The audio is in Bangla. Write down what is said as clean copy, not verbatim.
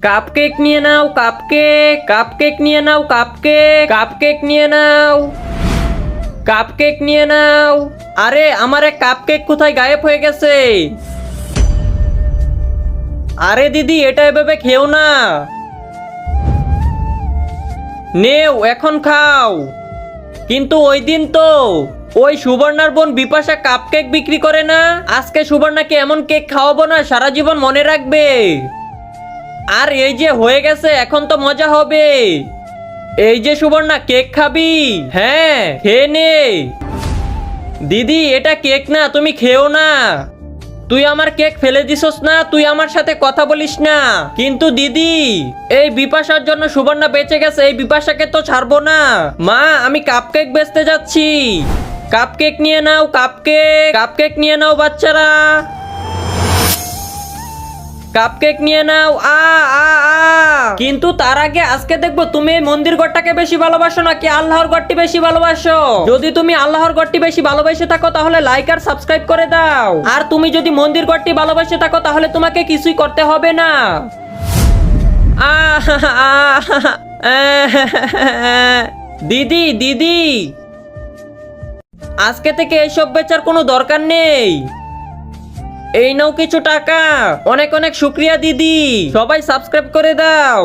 কাপকেক নিয়ে নাও, কাপকেক, কাপকেক নিয়ে নাও, কাপকেক, কাপকেক নিয়ে নাও, কাপকেক নিয়ে নাও। আরে আমার এক কাপকেক কোথায় গায়েব হয়ে গেছে? আরে দিদি, এটা এভাবে খেও না। নেও, এখন খাও। কিন্তু ওই দিন তো ওই সুবর্ণার বোন বিপাশা কাপকেক বিক্রি করে না? আজকে সুবর্ণাকে এমন কেক খাওয়াবো না, সারা জীবন মনে রাখবে। আর এই যে হয়ে গেছে, এখন তো মজা হবে। এই যে সুবর্ণা, কেক খাবি? হ্যাঁ, খেয়ে নে। দিদি, এটা কেক না, তুমি খেও না। তুই আমার কেক ফেলে দিছস না, তুই আমার সাথে কথা বলিস না। কিন্তু দিদি, এই বিপাশার জন্য সুবর্ণা বেঁচে গেছে, এই বিপাশাকে তো ছাড়বো না। মা, আমি কাপকেক বেচতে যাচ্ছি। কাপকেক নিয়ে নাও, কাপকেক, কাপকেক নিয়ে নাও বাচ্চারা, কাপকেক নিয়ে নাও। আ আ আ কিন্তু তার আগে আজকে দেখবো তুমি এই মন্দির ঘরটাকে বেশি ভালোবাসো নাকি আল্লাহর ঘরটি বেশি ভালোবাসো। যদি তুমি আল্লাহর ঘরটি বেশি ভালোবাসে থাকো তাহলে লাইক আর সাবস্ক্রাইব করে দাও। আর তুমি যদি মন্দির ঘরটি ভালোবাসে থাকো তাহলে তোমাকে কিছুই করতে হবে না। দিদি, দিদি, আজকে থেকে এইসব বেচার কোনো দরকার নেই। এই নাও কিছু টাকা। অনেক অনেক শুক্রিয়া দিদি। সবাই সাবস্ক্রাইব করে দাও।